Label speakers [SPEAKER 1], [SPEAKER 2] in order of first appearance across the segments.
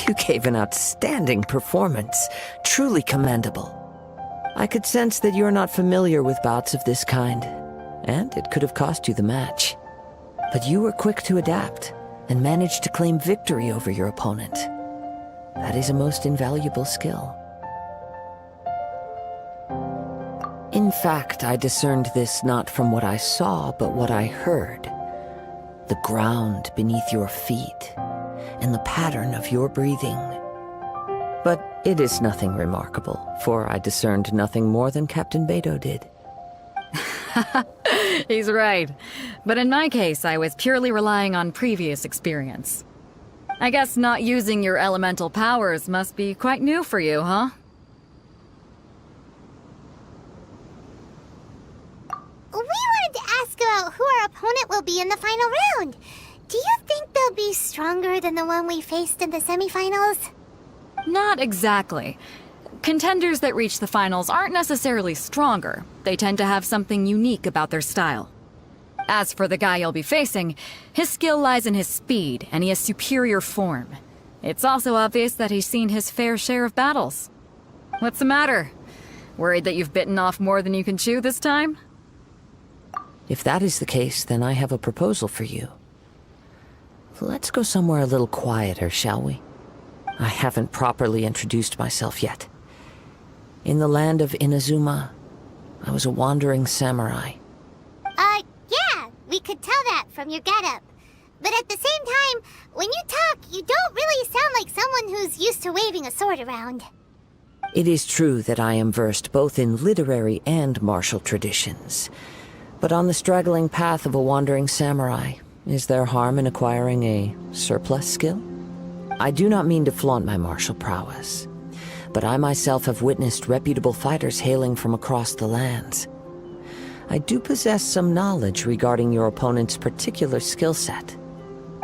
[SPEAKER 1] You gave an outstanding performance. Truly commendable. I could sense that you're not familiar with bouts of this kind, and it could have cost you the match. But you were quick to adapt, and managed to claim victory over your opponent. That is a most invaluable skill. In fact, I discerned this not from what I saw, but what I heard. The ground beneath your feet, and the pattern of your breathing. But it is nothing remarkable, for I discerned nothing more than Captain Beto did.
[SPEAKER 2] He's right. But in my case, I was purely relying on previous experience. I guess not using your elemental powers must be quite new for you, huh?
[SPEAKER 3] We wanted to ask about who our opponent will be in the final round. Do you think they'll be stronger than the one we faced in the semifinals?
[SPEAKER 2] Not exactly. Contenders that reach the finals aren't necessarily stronger. They tend to have something unique about their style. As for the guy you'll be facing, his skill lies in his speed, and he has superior form. It's also obvious that he's seen his fair share of battles. What's the matter? Worried that you've bitten off more than you can chew this time?
[SPEAKER 1] If that is the case, then I have a proposal for you. Let's go somewhere a little quieter, shall we? I haven't properly introduced myself yet. In the land of Inazuma, I was a wandering samurai.
[SPEAKER 3] Yeah, we could tell that from your getup. But at the same time, when you talk, you don't really sound like someone who's used to waving a sword around.
[SPEAKER 1] It is true that I am versed both in literary and martial traditions. But on the straggling path of a wandering samurai, is there harm in acquiring a surplus skill? I do not mean to flaunt my martial prowess, but I myself have witnessed reputable fighters hailing from across the lands. I do possess some knowledge regarding your opponent's particular skill set.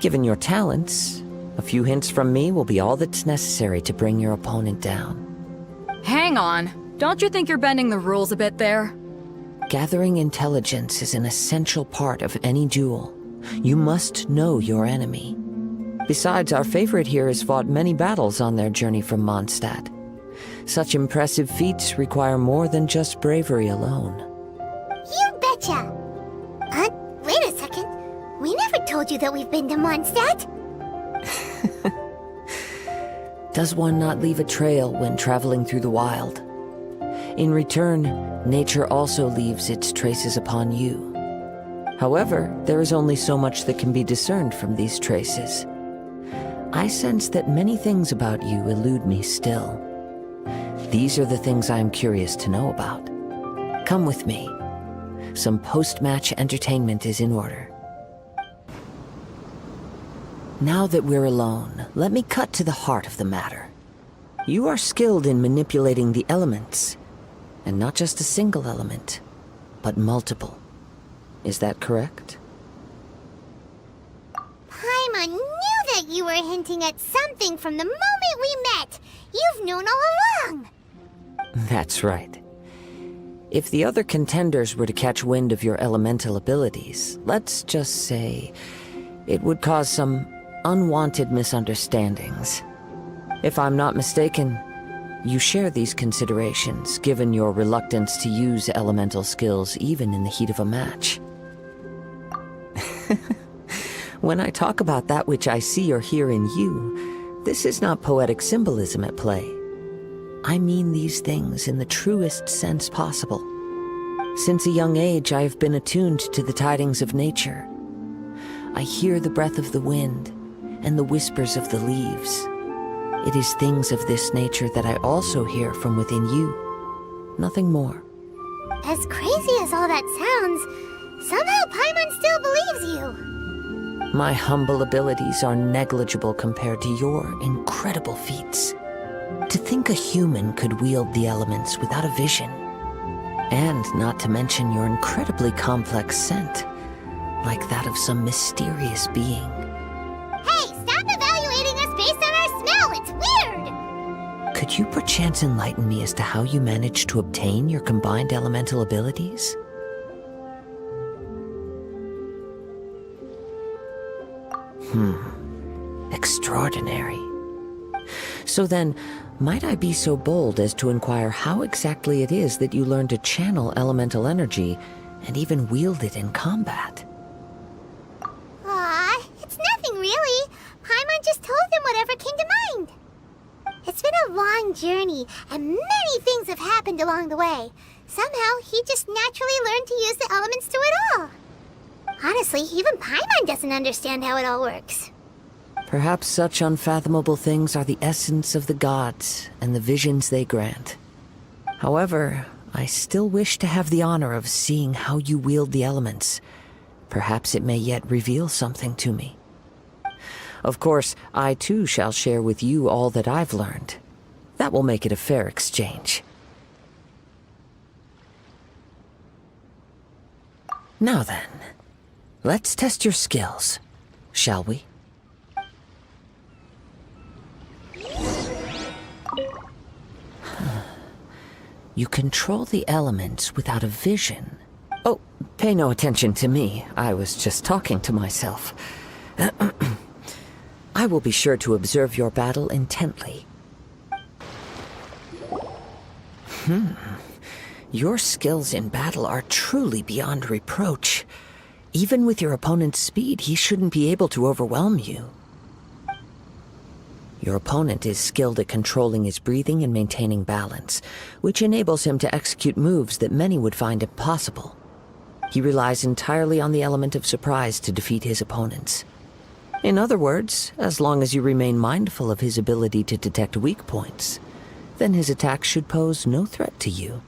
[SPEAKER 1] Given your talents, a few hints from me will be all that's necessary to bring your opponent down.
[SPEAKER 2] Hang on. Don't you think you're bending the rules a bit there?
[SPEAKER 1] Gathering intelligence is an essential part of any duel. You must know your enemy. Besides, our favorite here has fought many battles on their journey from Mondstadt. Such impressive feats require more than just bravery alone.
[SPEAKER 3] You betcha! Wait a second. We never told you that we've been to Mondstadt.
[SPEAKER 1] Does one not leave a trail when traveling through the wild? In return, nature also leaves its traces upon you. However, there is only so much that can be discerned from these traces. I sense that many things about you elude me still. These are the things I am curious to know about. Come with me. Some post-match entertainment is in order. Now that we're alone, let me cut to the heart of the matter. You are skilled in manipulating the elements, and not just a single element, but multiple. Is that correct?
[SPEAKER 3] Paimon knew that you were hinting at something from the moment we met. You've known all along.
[SPEAKER 1] That's right. If the other contenders were to catch wind of your elemental abilities, let's just say, it would cause some unwanted misunderstandings. If I'm not mistaken, you share these considerations, given your reluctance to use elemental skills even in the heat of a match. When I talk about that which I see or hear in you, this is not poetic symbolism at play. I mean these things in the truest sense possible. Since a young age, I have been attuned to the tidings of nature. I hear the breath of the wind and the whispers of the leaves. It is things of this nature that I also hear from within you. Nothing more.
[SPEAKER 3] As crazy as all that sounds, somehow Paimon still believes you.
[SPEAKER 1] My humble abilities are negligible compared to your incredible feats. To think a human could wield the elements without a vision. And not to mention your incredibly complex scent, like that of some mysterious being.
[SPEAKER 3] Hey, stop evaluating us based on our smell! It's weird!
[SPEAKER 1] Could you perchance enlighten me as to how you managed to obtain your combined elemental abilities? Extraordinary. So then, might I be so bold as to inquire how exactly it is that you learn to channel elemental energy and even wield it in combat?
[SPEAKER 3] Aw, it's nothing really. Paimon just told him whatever came to mind. It's been a long journey, and many things have happened along the way. Somehow, he just naturally learned to use the elements through it all. Honestly, even Paimon doesn't understand how it all works.
[SPEAKER 1] Perhaps such unfathomable things are the essence of the gods and the visions they grant. However, I still wish to have the honor of seeing how you wield the elements. Perhaps it may yet reveal something to me. Of course, I too shall share with you all that I've learned. That will make it a fair exchange. Now then, let's test your skills, shall we? You control the elements without a vision. Oh, pay no attention to me. I was just talking to myself. I will be sure to observe your battle intently. Your skills in battle are truly beyond reproach. Even with your opponent's speed, he shouldn't be able to overwhelm you. Your opponent is skilled at controlling his breathing and maintaining balance, which enables him to execute moves that many would find impossible. He relies entirely on the element of surprise to defeat his opponents. In other words, as long as you remain mindful of his ability to detect weak points, then his attacks should pose no threat to you.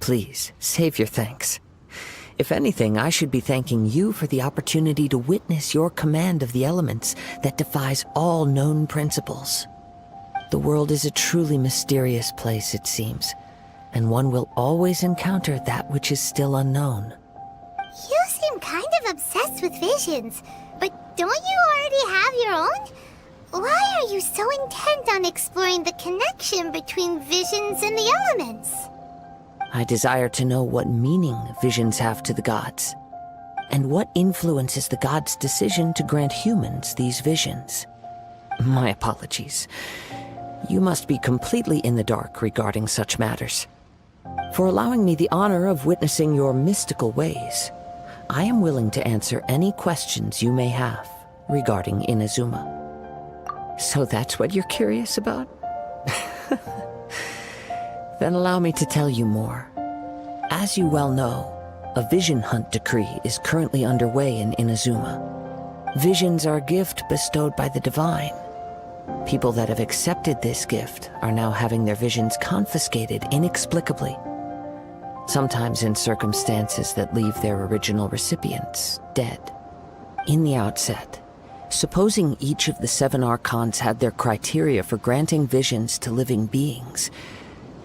[SPEAKER 1] Please, save your thanks. If anything, I should be thanking you for the opportunity to witness your command of the elements that defies all known principles. The world is a truly mysterious place, it seems, and one will always encounter that which is still unknown.
[SPEAKER 3] You seem kind of obsessed with visions, but don't you already have your own? Why are you so intent on exploring the connection between visions and the elements?
[SPEAKER 1] I desire to know what meaning visions have to the gods, and what influences the gods' decision to grant humans these visions. My apologies. You must be completely in the dark regarding such matters. For allowing me the honor of witnessing your mystical ways, I am willing to answer any questions you may have regarding Inazuma. So that's what you're curious about? Then allow me to tell you more. As you well know, a vision hunt decree is currently underway in Inazuma. Visions are a gift bestowed by the divine. People that have accepted this gift are now having their visions confiscated inexplicably, sometimes in circumstances that leave their original recipients dead. In the outset, supposing each of the 7 archons had their criteria for granting visions to living beings,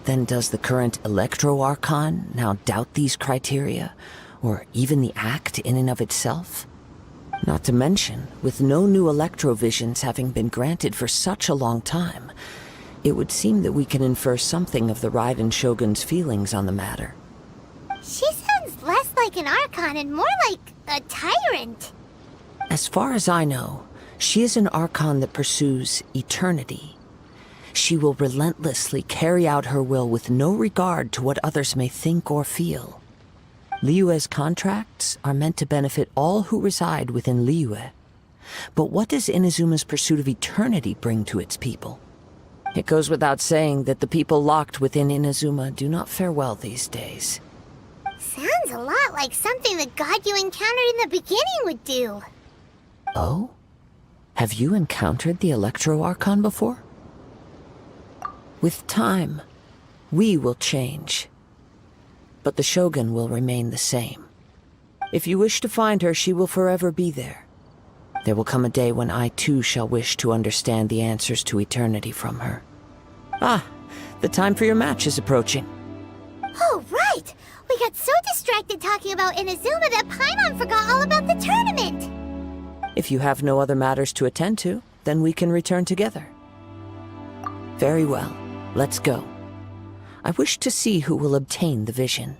[SPEAKER 1] then does the current Electro-Archon now doubt these criteria, or even the act in and of itself? Not to mention, with no new Electro-Visions having been granted for such a long time, it would seem that we can infer something of the Raiden Shogun's feelings on the matter.
[SPEAKER 3] She sounds less like an Archon and more like a tyrant.
[SPEAKER 1] As far as I know, she is an Archon that pursues eternity. She will relentlessly carry out her will with no regard to what others may think or feel. Liyue's contracts are meant to benefit all who reside within Liyue. But what does Inazuma's pursuit of eternity bring to its people? It goes without saying that the people locked within Inazuma do not fare well these days.
[SPEAKER 3] Sounds a lot like something the god you encountered in the beginning would do.
[SPEAKER 1] Oh? Have you encountered the Electro-Archon before? With time, we will change. But the Shogun will remain the same. If you wish to find her, she will forever be there. There will come a day when I too shall wish to understand the answers to eternity from her. Ah, the time for your match is approaching.
[SPEAKER 3] Oh, right! We got so distracted talking about Inazuma that Paimon forgot all about the tournament!
[SPEAKER 1] If you have no other matters to attend to, then we can return together. Very well. Let's go. I wish to see who will obtain the vision.